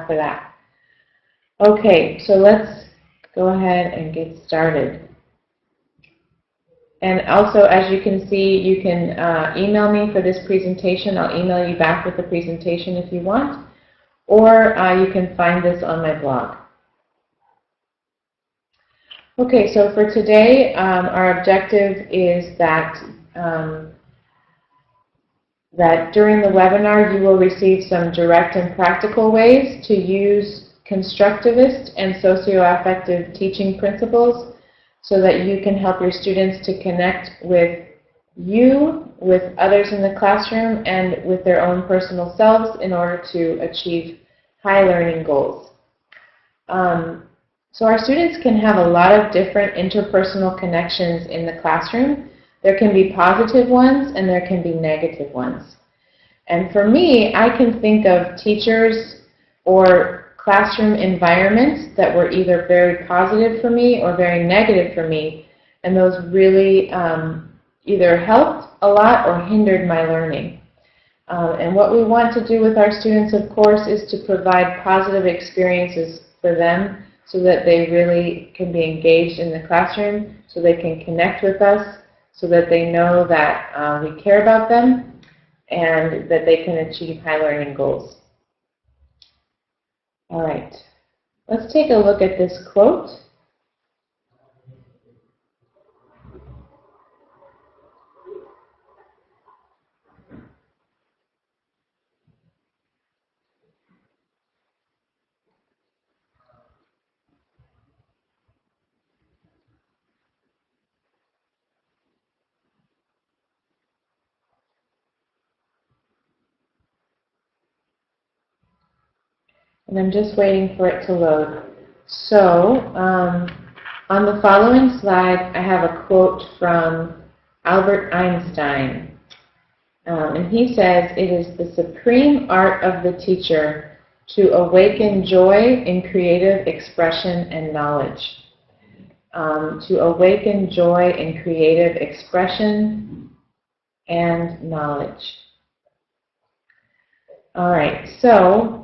after that. Okay, so let's go ahead and get started. And also, as you can see, you can email me for this presentation. I'll email you back with the presentation if you want, or you can find this on my blog. Okay, so for today, our objective is that during the webinar you will receive some direct and practical ways to use constructivist and socio-affective teaching principles so that you can help your students to connect with you, with others in the classroom, and with their own personal selves in order to achieve high learning goals. So our students can have a lot of different interpersonal connections in the classroom. There can be positive ones and there can be negative ones. And for me, I can think of teachers or classroom environments that were either very positive for me or very negative for me, and those really either helped a lot or hindered my learning. And what we want to do with our students, of course, is to provide positive experiences for them so that they really can be engaged in the classroom, so they can connect with us, so that they know that we care about them and that they can achieve high learning goals. All right, let's take a look at this quote. And I'm just waiting for it to load. So, on the following slide, I have a quote from Albert Einstein. And he says, "It is the supreme art of the teacher to awaken joy in creative expression and knowledge." To awaken joy in creative expression and knowledge. All right, so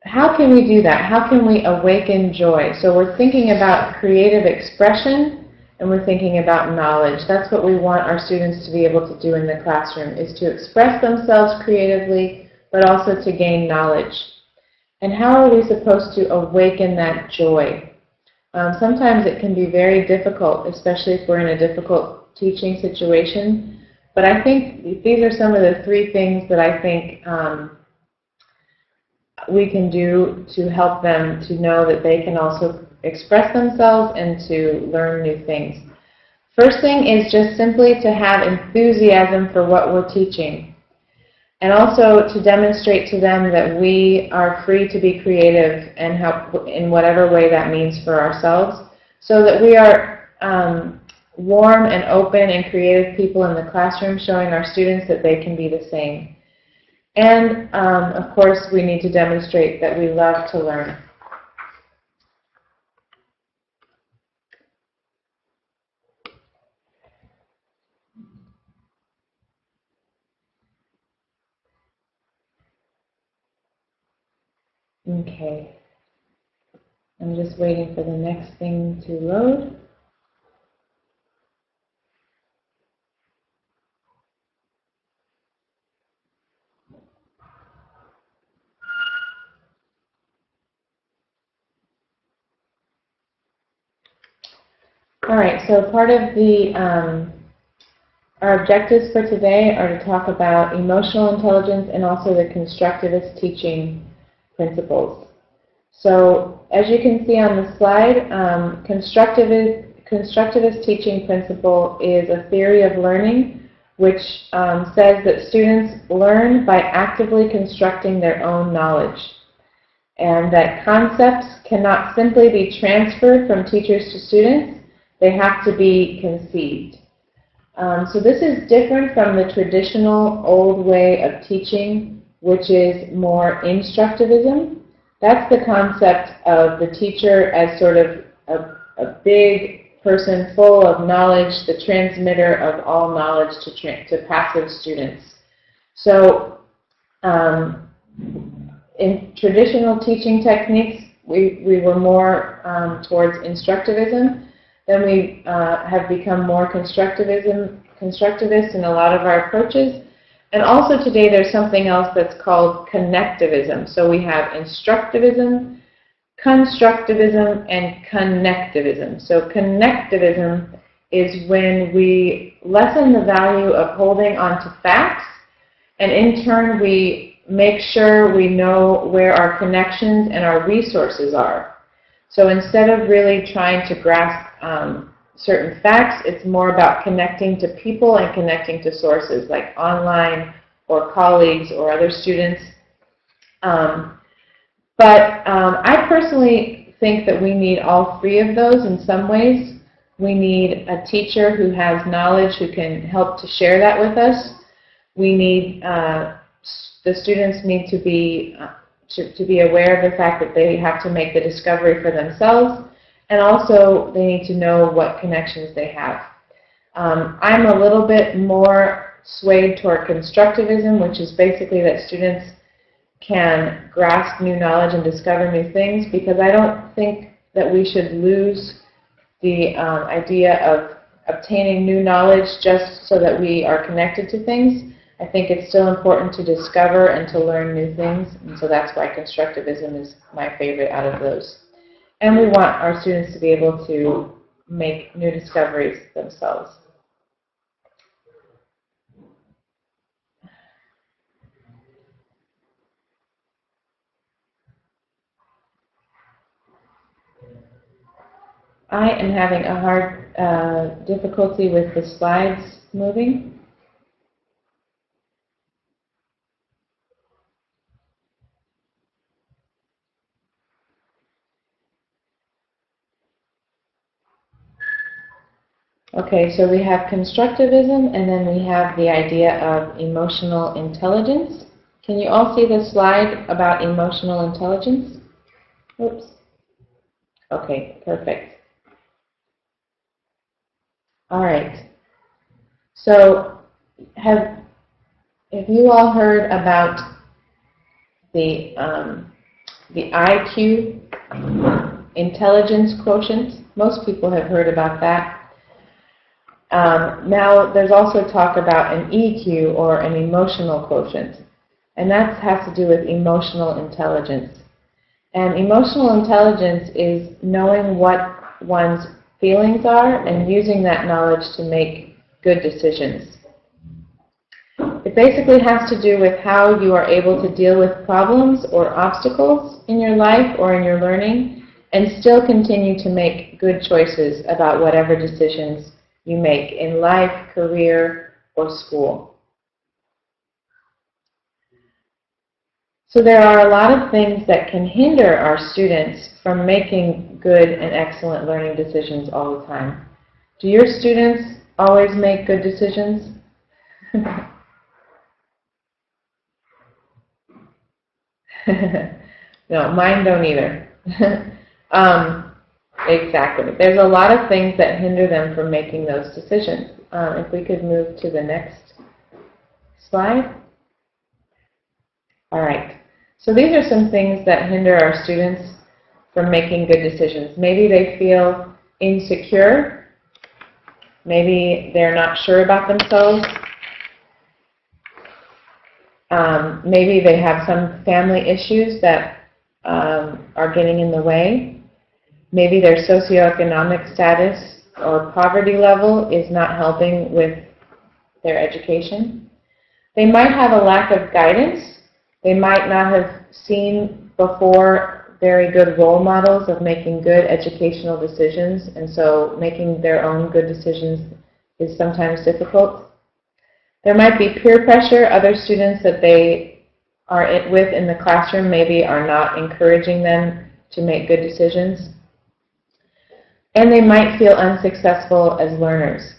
how can we do that? How can we awaken joy? So we're thinking about creative expression and we're thinking about knowledge. That's what we want our students to be able to do in the classroom, is to express themselves creatively, but also to gain knowledge. And how are we supposed to awaken that joy? Sometimes it can be very difficult, especially if we're in a difficult teaching situation. But I think these are some of the three things that I think we can do to help them to know that they can also express themselves and to learn new things. First thing is just simply to have enthusiasm for what we're teaching, and also to demonstrate to them that we are free to be creative and help in whatever way that means for ourselves, so that we are warm and open and creative people in the classroom, showing our students that they can be the same. And, of course, we need to demonstrate that we love to learn. Okay. I'm just waiting for the next thing to load. All right, so part of our objectives for today are to talk about emotional intelligence and also the constructivist teaching principles. So, as you can see on the slide, constructivist teaching principle is a theory of learning which says that students learn by actively constructing their own knowledge, and that concepts cannot simply be transferred from teachers to students. They have to be conceived. So this is different from the traditional old way of teaching, which is more instructivism. That's the concept of the teacher as sort of a big person full of knowledge, the transmitter of all knowledge to passive students. So in traditional teaching techniques, we were more towards instructivism. Then we have become more constructivist in a lot of our approaches. And also today there's something else that's called connectivism. So we have instructivism, constructivism, and connectivism. So connectivism is when we lessen the value of holding on to facts, and in turn we make sure we know where our connections and our resources are. So instead of really trying to grasp certain facts, it's more about connecting to people and connecting to sources like online or colleagues or other students. I personally think that we need all three of those in some ways. We need a teacher who has knowledge, who can help to share that with us. We need, the students need to be aware of the fact that they have to make the discovery for themselves, and also they need to know what connections they have. I'm a little bit more swayed toward constructivism, which is basically that students can grasp new knowledge and discover new things, because I don't think that we should lose the idea of obtaining new knowledge just so that we are connected to things. I think it's still important to discover and to learn new things, and so that's why constructivism is my favorite out of those. And we want our students to be able to make new discoveries themselves. I am having a hard difficulty with the slides moving. Okay, so we have constructivism, and then we have the idea of emotional intelligence. Can you all see the slide about emotional intelligence? Oops. Okay, perfect. All right. So, have you all heard about the IQ, intelligence quotient? Most people have heard about that. Now, there's also talk about an EQ, or an emotional quotient, and that has to do with emotional intelligence. And emotional intelligence is knowing what one's feelings are and using that knowledge to make good decisions. It basically has to do with how you are able to deal with problems or obstacles in your life or in your learning and still continue to make good choices about whatever decisions you make in life, career, or school. So there are a lot of things that can hinder our students from making good and excellent learning decisions all the time. Do your students always make good decisions? No, mine don't either. Exactly. There's a lot of things that hinder them from making those decisions. If we could move to the next slide. All right. So these are some things that hinder our students from making good decisions. Maybe they feel insecure. Maybe they're not sure about themselves. Maybe they have some family issues that are getting in the way. Maybe their socioeconomic status or poverty level is not helping with their education. They might have a lack of guidance. They might not have seen before very good role models of making good educational decisions, and so making their own good decisions is sometimes difficult. There might be peer pressure. Other students that they are with in the classroom maybe are not encouraging them to make good decisions. And they might feel unsuccessful as learners.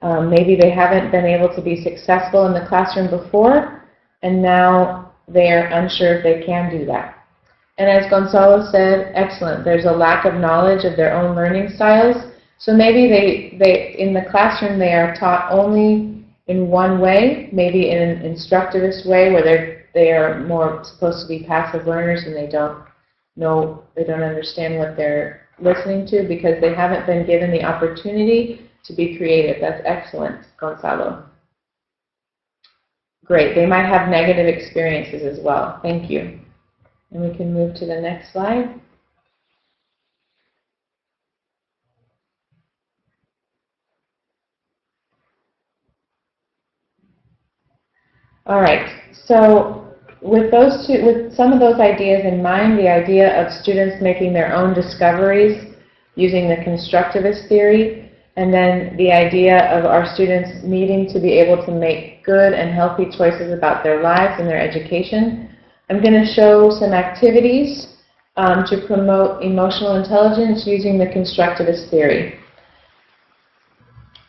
Maybe they haven't been able to be successful in the classroom before, and now they're unsure if they can do that. And as Gonzalo said, excellent, there's a lack of knowledge of their own learning styles. So maybe they in the classroom they are taught only in one way, maybe in an instructivist way where they are more supposed to be passive learners and they don't understand what they're listening to because they haven't been given the opportunity to be creative. That's excellent, Gonzalo. Great. They might have negative experiences as well. Thank you. And we can move to the next slide. All right. So with some of those ideas in mind, the idea of students making their own discoveries using the constructivist theory, and then the idea of our students needing to be able to make good and healthy choices about their lives and their education, I'm going to show some activities to promote emotional intelligence using the constructivist theory.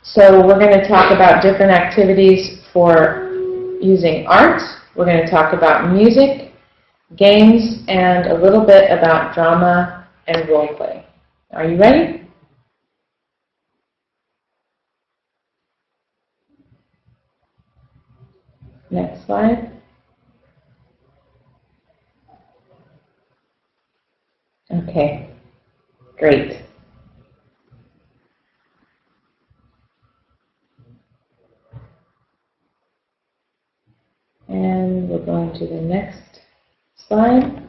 So we're going to talk about different activities for using art. We're going to talk about music, games, and a little bit about drama and role play. Are you ready? Next slide. Okay, great. And we're going to the next slide.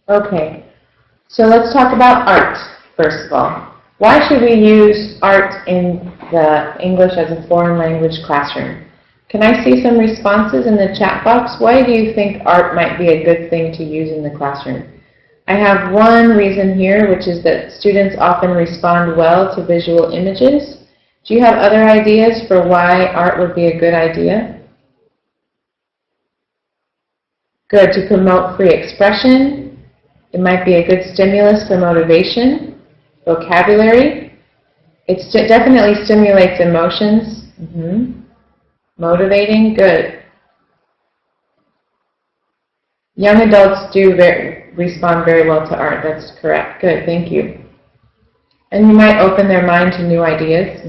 Okay, so let's talk about art, first of all. Why should we use art in the English as a foreign language classroom? Can I see some responses in the chat box? Why do you think art might be a good thing to use in the classroom? I have one reason here, which is that students often respond well to visual images. Do you have other ideas for why art would be a good idea? Good, to promote free expression. It might be a good stimulus for motivation, vocabulary. It definitely stimulates emotions. Motivating, good. Young adults do respond very well to art. That's correct. Good, thank you. And you might open their mind to new ideas.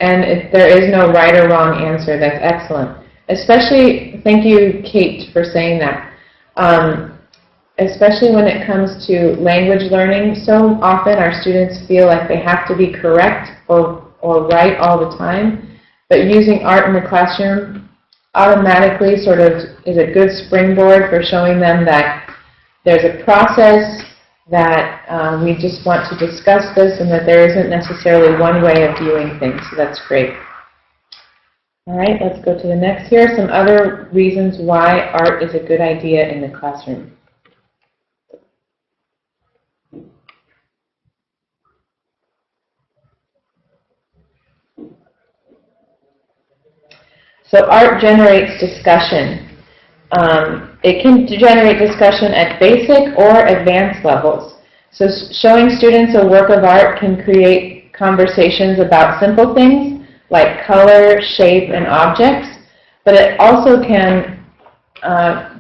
And there is no right or wrong answer. That's excellent. Especially, thank you, Kate, for saying that. Especially when it comes to language learning, so often our students feel like they have to be correct or right all the time. But using art in the classroom automatically sort of is a good springboard for showing them that there's a process, that we just want to discuss this, and that there isn't necessarily one way of viewing things. So that's great. All right, let's go to the next. Here are some other reasons why art is a good idea in the classroom. So art generates discussion. It can generate discussion at basic or advanced levels. So showing students a work of art can create conversations about simple things like color, shape, and objects, but it also can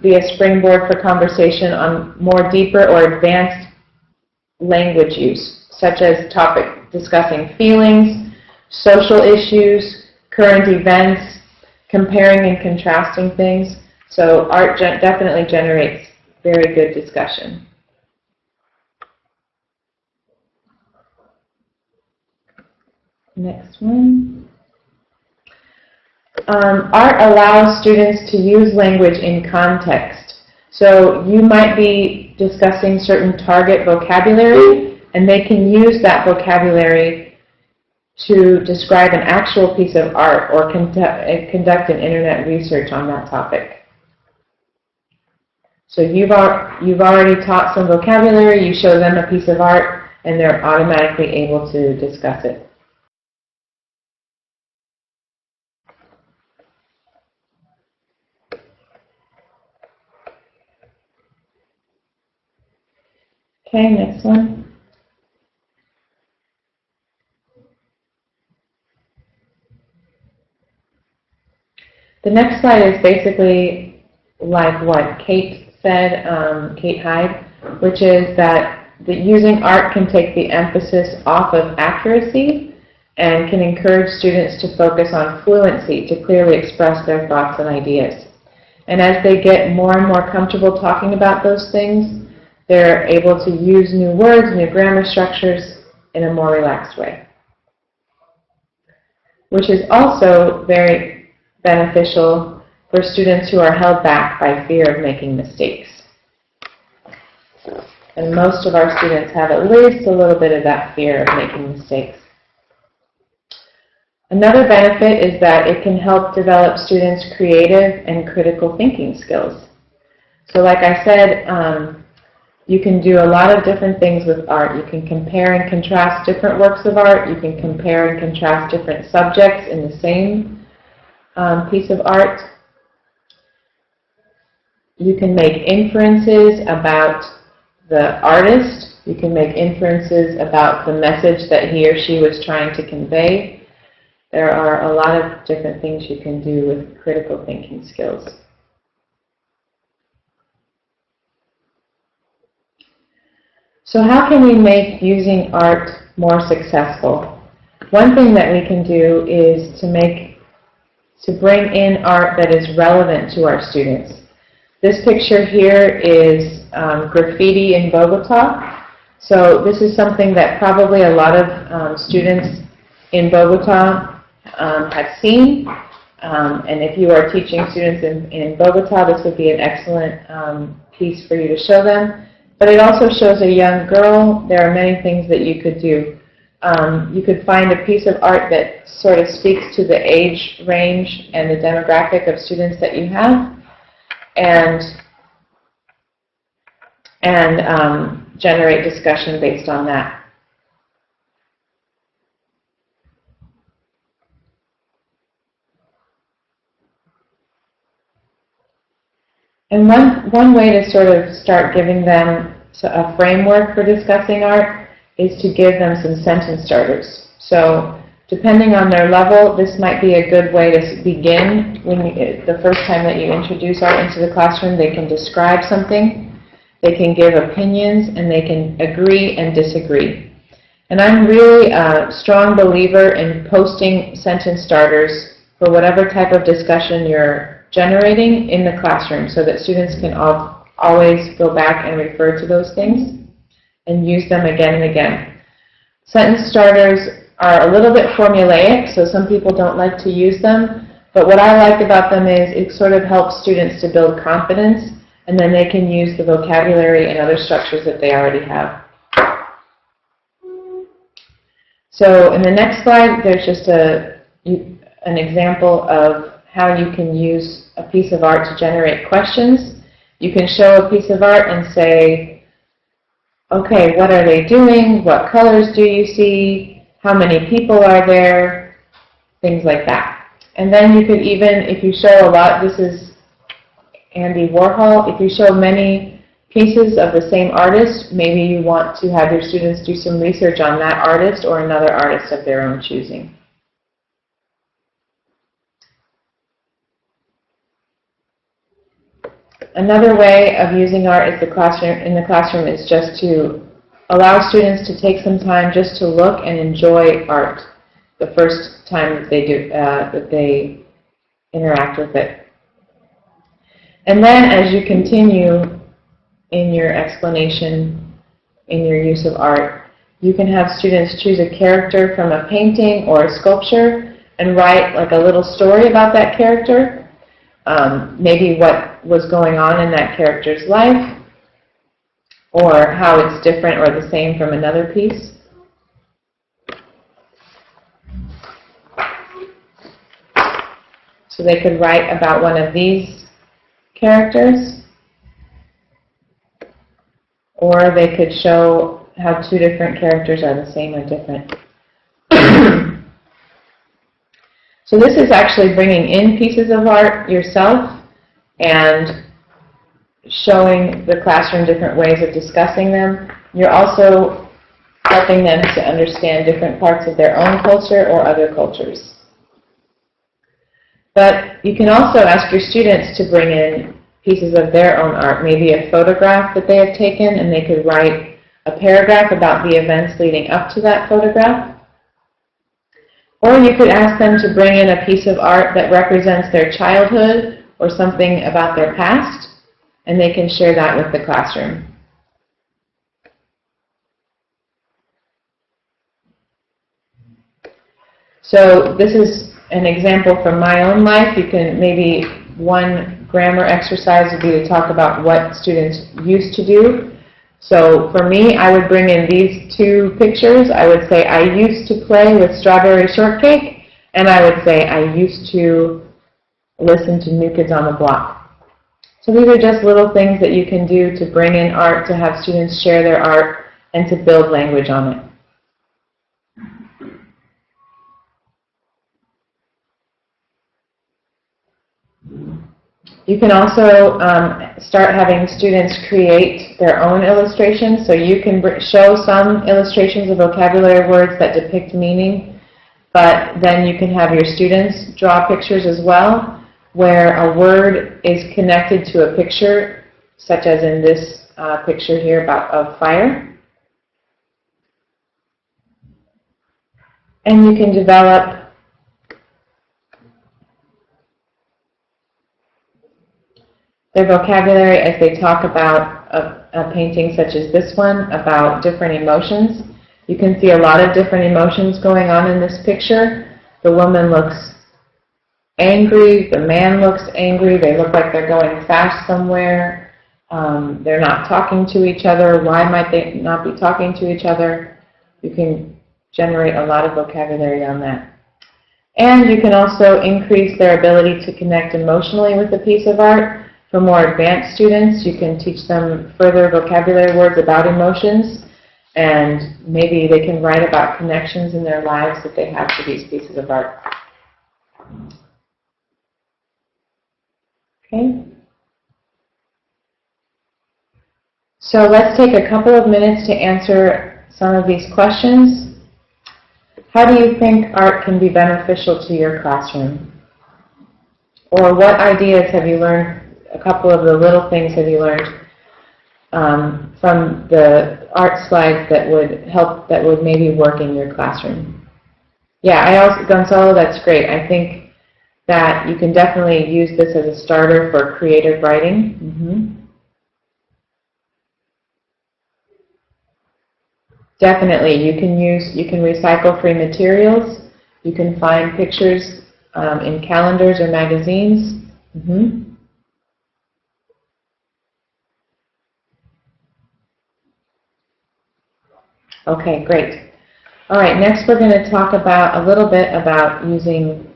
be a springboard for conversation on more deeper or advanced language use, such as discussing feelings, social issues, current events, comparing and contrasting things. So art definitely generates very good discussion. Next one. Art allows students to use language in context. So you might be discussing certain target vocabulary, and they can use that vocabulary to describe an actual piece of art or conduct an internet research on that topic. So you've already taught some vocabulary, you show them a piece of art, and they're automatically able to discuss it. Okay, next one. The next slide is basically like what Kate said, Kate Hyde, which is that that using art can take the emphasis off of accuracy and can encourage students to focus on fluency, to clearly express their thoughts and ideas. And as they get more and more comfortable talking about those things, they're able to use new words, new grammar structures in a more relaxed way, which is also very beneficial for students who are held back by fear of making mistakes. And most of our students have at least a little bit of that fear of making mistakes. Another benefit is that it can help develop students' creative and critical thinking skills. So like I said, you can do a lot of different things with art. You can compare and contrast different works of art. You can compare and contrast different subjects in the same piece of art. You can make inferences about the artist. You can make inferences about the message that he or she was trying to convey. There are a lot of different things you can do with critical thinking skills. So how can we make using art more successful? One thing that we can do is to bring in art that is relevant to our students. This picture here is graffiti in Bogota. So this is something that probably a lot of students in Bogota have seen. And if you are teaching students in Bogota, this would be an excellent piece for you to show them. But it also shows a young girl. There are many things that you could do. You could find a piece of art that sort of speaks to the age range and the demographic of students that you have, and generate discussion based on that. And one way to sort of start giving them a framework for discussing art is to give them some sentence starters. So depending on their level, this might be a good way to begin. The first time that you introduce art into the classroom, they can describe something, they can give opinions, and they can agree and disagree. And I'm really a strong believer in posting sentence starters for whatever type of discussion you're generating in the classroom, so that students can always go back and refer to those things and use them again and again. Sentence starters are a little bit formulaic, so some people don't like to use them, but what I like about them is it sort of helps students to build confidence, and then they can use the vocabulary and other structures that they already have. So in the next slide, there's just an example of how you can use a piece of art to generate questions. You can show a piece of art and say, okay, what are they doing? What colors do you see? How many people are there? Things like that. And then you could even, if you show a lot, this is Andy Warhol, if you show many pieces of the same artist, maybe you want to have your students do some research on that artist or another artist of their own choosing. Another way of using art in the classroom is just to allow students to take some time just to look and enjoy art the first time that they interact with it. And then as you continue in your explanation, in your use of art, you can have students choose a character from a painting or a sculpture and write like a little story about that character. Maybe what was going on in that character's life, or how it's different or the same from another piece. So they could write about one of these characters, or they could show how two different characters are the same or different. So this is actually bringing in pieces of art yourself and showing the classroom different ways of discussing them. You're also helping them to understand different parts of their own culture or other cultures. But you can also ask your students to bring in pieces of their own art, maybe a photograph that they have taken, and they could write a paragraph about the events leading up to that photograph. Or you could ask them to bring in a piece of art that represents their childhood or something about their past, and they can share that with the classroom. So this is an example from my own life. You can maybe, one grammar exercise would be to talk about what students used to do. So for me, I would bring in these two pictures. I would say, I used to play with strawberry shortcake, and I would say, I used to listen to New Kids on the Block. So these are just little things that you can do to bring in art, to have students share their art, and to build language on it. You can also start having students create their own illustrations. So you can show some illustrations of vocabulary words that depict meaning, but then you can have your students draw pictures as well, where a word is connected to a picture, such as in this picture here of fire. And you can develop their vocabulary as they talk about a painting such as this one, about different emotions. You can see a lot of different emotions going on in this picture. The woman looks angry, the man looks angry, they look like they're going fast somewhere, they're not talking to each other. Why might they not be talking to each other? You can generate a lot of vocabulary on that. And you can also increase their ability to connect emotionally with a piece of art. For more advanced students, you can teach them further vocabulary words about emotions, and maybe they can write about connections in their lives that they have to these pieces of art. Okay. So let's take a couple of minutes to answer some of these questions. How do you think art can be beneficial to your classroom? Or what ideas have you learned? A couple of the little things have you learned from the art slides that would help, that would maybe work in your classroom? Yeah, Gonzalo, that's great. I think that you can definitely use this as a starter for creative writing. Definitely, you can recycle free materials. You can find pictures in calendars or magazines. Okay, great. All right, next we're going to talk about a little bit about using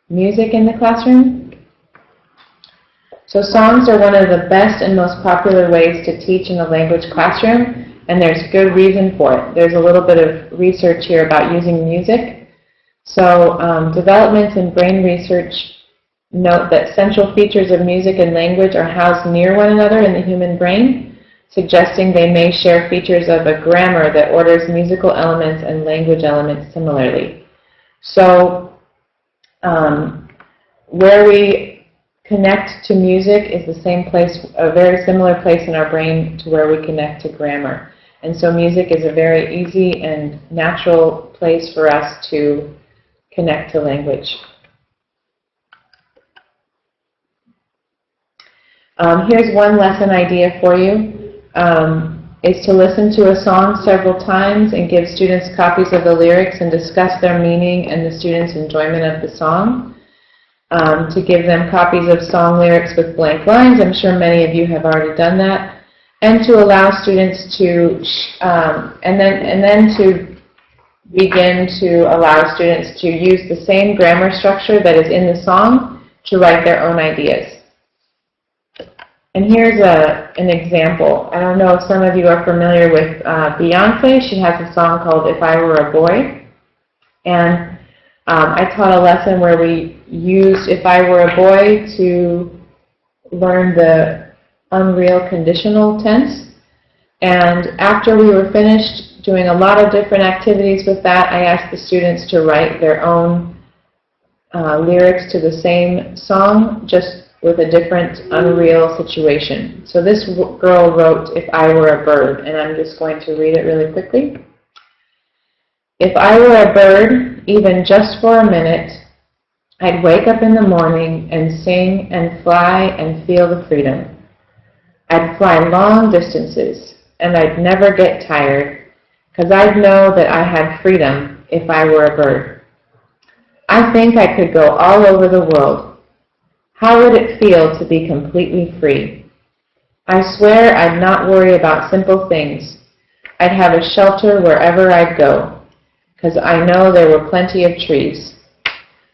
music in the classroom. So songs are one of the best and most popular ways to teach in a language classroom, and there's good reason for it. There's a little bit of research here about using music. So developments in brain research note that central features of music and language are housed near one another in the human brain, suggesting they may share features of a grammar that orders musical elements and language elements similarly. So where we connect to music is the same place, a very similar place in our brain to where we connect to grammar. And so music is a very easy and natural place for us to connect to language. Here's one lesson idea for you. Is to listen to a song several times and give students copies of the lyrics and discuss their meaning and the students' enjoyment of the song. To give them copies of song lyrics with blank lines. I'm sure many of you have already done that. And to allow students to, and then to begin to allow students to use the same grammar structure that is in the song to write their own ideas. And here's an example. I don't know if some of you are familiar with Beyonce. She has a song called If I Were a Boy. And I taught a lesson where we used If I Were a Boy to learn the unreal conditional tense. And after we were finished doing a lot of different activities with that, I asked the students to write their own lyrics to the same song, just with a different unreal situation. So this girl wrote, "If I were a bird," and I'm just going to read it really quickly. "If I were a bird, even just for a minute, I'd wake up in the morning and sing and fly and feel the freedom. I'd fly long distances, and I'd never get tired, because I'd know that I had freedom if I were a bird. I think I could go all over the world. How would it feel to be completely free? I swear I'd not worry about simple things. I'd have a shelter wherever I'd go, because I know there were plenty of trees.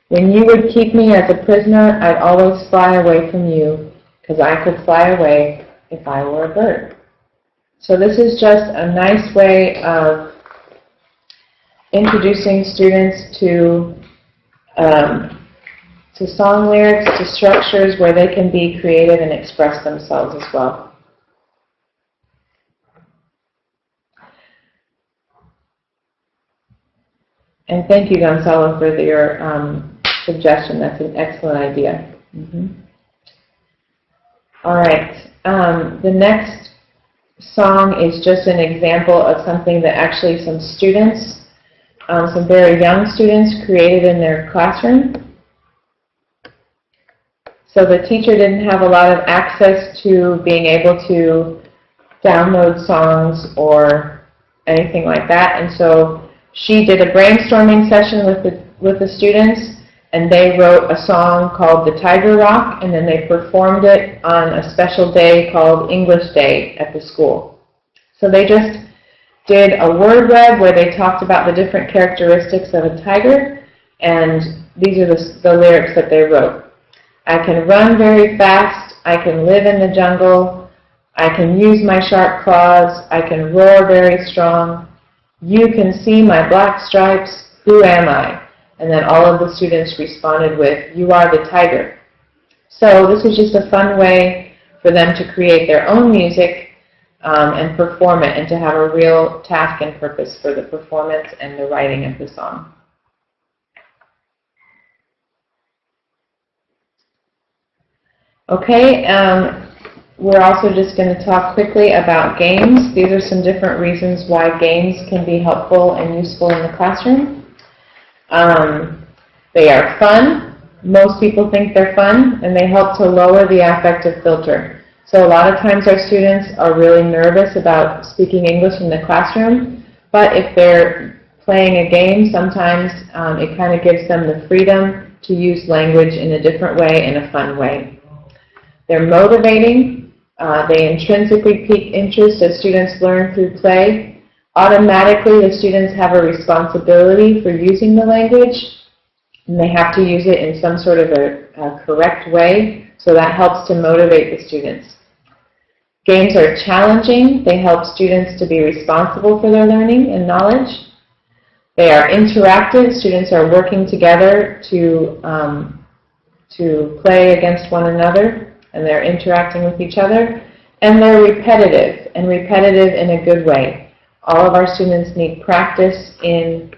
When you would keep me as a prisoner, I'd always fly away from you, because I could fly away if I were a bird." So this is just a nice way of introducing students to song lyrics, to structures where they can be creative and express themselves as well. And thank you, Gonzalo, for your suggestion. That's an excellent idea. All right. The next song is just an example of something that actually some students, some very young students, created in their classroom. So the teacher didn't have a lot of access to being able to download songs or anything like that, and so she did a brainstorming session with the students, and they wrote a song called "The Tiger Rock," and then they performed it on a special day called English Day at the school. So they just did a word web where they talked about the different characteristics of a tiger, and these are the lyrics that they wrote. "I can run very fast, I can live in the jungle, I can use my sharp claws, I can roar very strong. You can see my black stripes, who am I?" And then all of the students responded with, "You are the tiger." So this is just a fun way for them to create their own music and perform it, and to have a real task and purpose for the performance and the writing of the song. Okay, we're also just going to talk quickly about games. These are some different reasons why games can be helpful and useful in the classroom. They are fun. Most people think they're fun, and they help to lower the affective filter. So a lot of times our students are really nervous about speaking English in the classroom, but if they're playing a game, sometimes it kind of gives them the freedom to use language in a different way, in a fun way. They're motivating. They intrinsically pique interest as students learn through play. Automatically, the students have a responsibility for using the language, and they have to use it in some sort of a correct way, so that helps to motivate the students. Games are challenging. They help students to be responsible for their learning and knowledge. They are interactive. Students are working together to play against one another, and they're interacting with each other. And they're repetitive, and repetitive in a good way. All of our students need practice in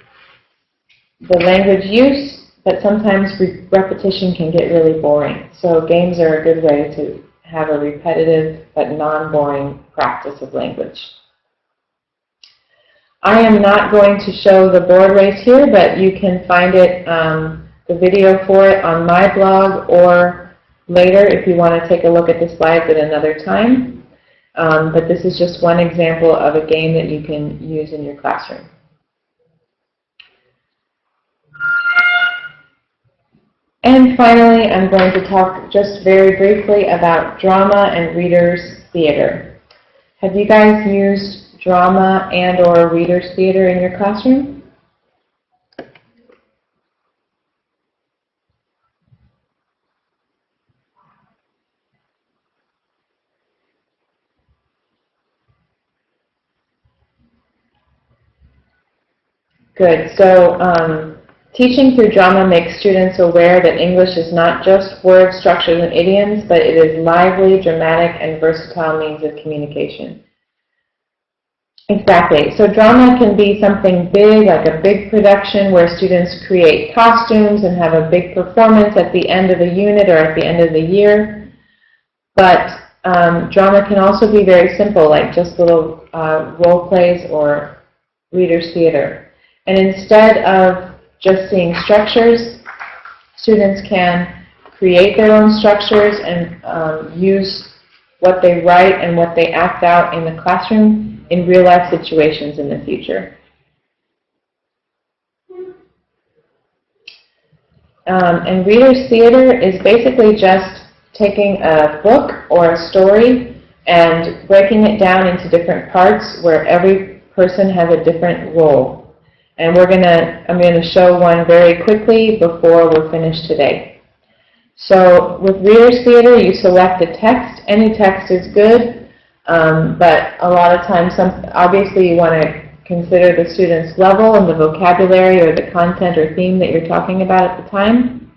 the language use, but sometimes repetition can get really boring. So games are a good way to have a repetitive but non-boring practice of language. I am not going to show the board race here, but you can find it, the video for it, on my blog, or later if you want to take a look at the slides at another time. But this is just one example of a game that you can use in your classroom. And finally, I'm going to talk just very briefly about drama and readers' theater. Have you guys used drama and or readers' theater in your classroom? Good. So teaching through drama makes students aware that English is not just words, structures, and idioms, but it is lively, dramatic, and versatile means of communication. Exactly. So drama can be something big, like a big production where students create costumes and have a big performance at the end of a unit or at the end of the year. But drama can also be very simple, like just little role plays or reader's theater. And instead of just seeing structures, students can create their own structures and use what they write and what they act out in the classroom in real-life situations in the future. And reader's theater is basically just taking a book or a story and breaking it down into different parts where every person has a different role. And I'm going to show one very quickly before we're finished today. So with reader's theater, you select a text. Any text is good, but a lot of times, obviously you want to consider the student's level and the vocabulary or the content or theme that you're talking about at the time.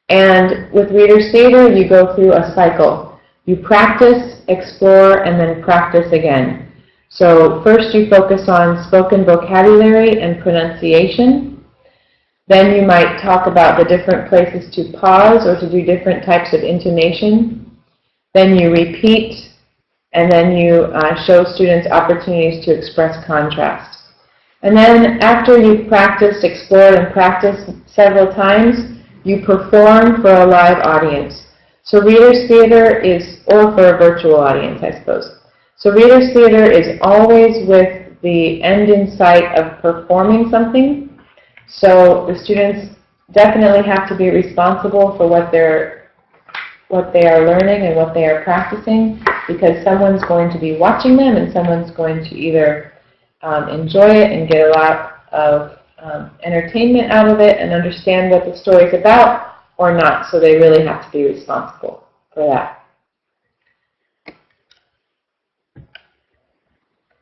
And with reader's theater, you go through a cycle. You practice, explore, and then practice again. So first you focus on spoken vocabulary and pronunciation. Then you might talk about the different places to pause or to do different types of intonation. Then you repeat, and then you show students opportunities to express contrast. And then after you've practiced, explored, and practiced several times, you perform for a live audience. So reader's theater is, or for a virtual audience, I suppose. So reader's theater is always with the end in sight of performing something. So the students definitely have to be responsible for what they are learning and what they are practicing, because someone's going to be watching them and someone's going to either enjoy it and get a lot of entertainment out of it and understand what the story is about or not. So they really have to be responsible for that.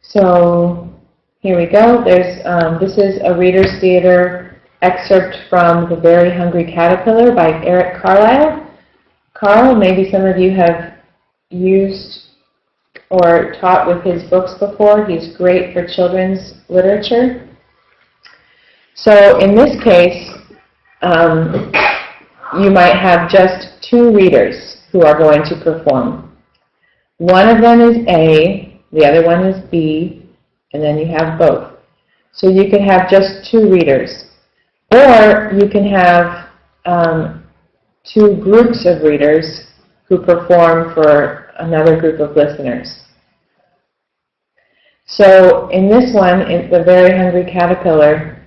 So here we go. This is a reader's theater excerpt from The Very Hungry Caterpillar by Eric Carlisle. Carl, maybe some of you have used or taught with his books before. He's great for children's literature. So in this case, you might have just two readers who are going to perform. One of them is A, the other one is B, and then you have both. So you can have just two readers. Or you can have two groups of readers who perform for another group of listeners. So in this one, in The Very Hungry Caterpillar,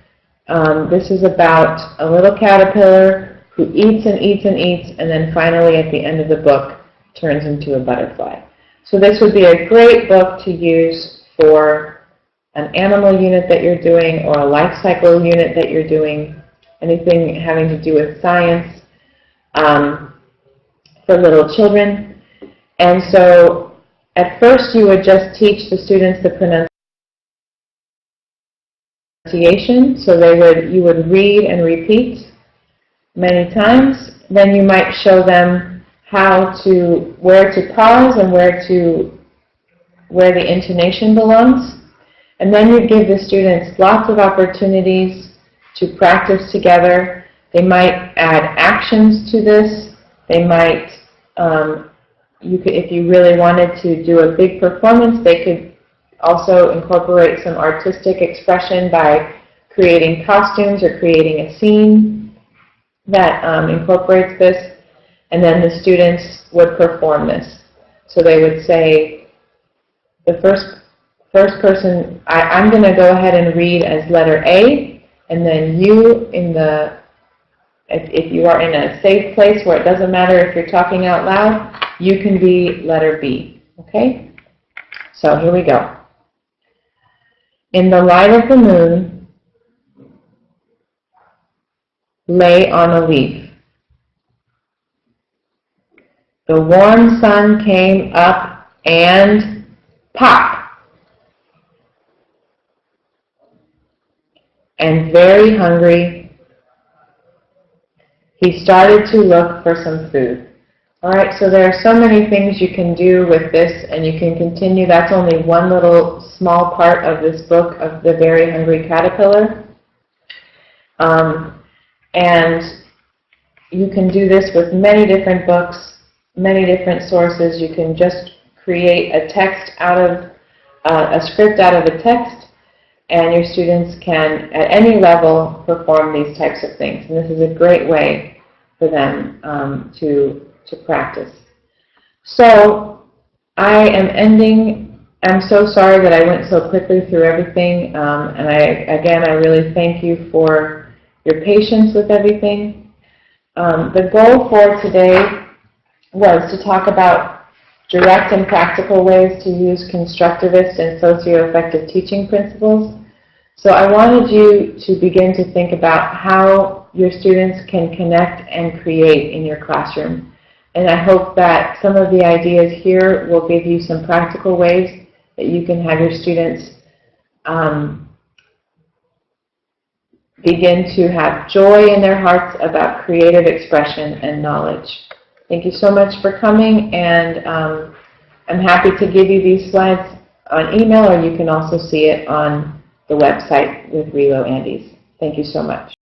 this is about a little caterpillar who eats and eats and eats, and then finally at the end of the book turns into a butterfly. So this would be a great book to use for an animal unit that you're doing or a life cycle unit that you're doing, anything having to do with science for little children. And so at first you would just teach the students the pronunciation, so you would read and repeat many times. Then you might show them where to pause and where the intonation belongs. And then you give the students lots of opportunities to practice together. They might add actions to this. They might, if you really wanted to do a big performance, they could also incorporate some artistic expression by creating costumes or creating a scene that incorporates this. And then the students would perform this. So they would say, the first person, I'm going to go ahead and read as letter A, and then you, if you are in a safe place where it doesn't matter if you're talking out loud, you can be letter B. Okay? So here we go. In the light of the moon, lay on a leaf. The warm sun came up and pop. And very hungry, he started to look for some food. All right, so there are so many things you can do with this, and you can continue. That's only one little small part of this book of The Very Hungry Caterpillar. And you can do this with many different books, many different sources. You can just create a text out of, a script out of a text, and your students can, at any level, perform these types of things. And this is a great way for them to practice. So I am ending. I'm so sorry that I went so quickly through everything, and I really thank you for your patience with everything. The goal for today was to talk about direct and practical ways to use constructivist and socio-affective teaching principles. So I wanted you to begin to think about how your students can connect and create in your classroom. And I hope that some of the ideas here will give you some practical ways that you can have your students begin to have joy in their hearts about creative expression and knowledge. Thank you so much for coming, and I'm happy to give you these slides on email, or you can also see it on the website with RELO Andes. Thank you so much.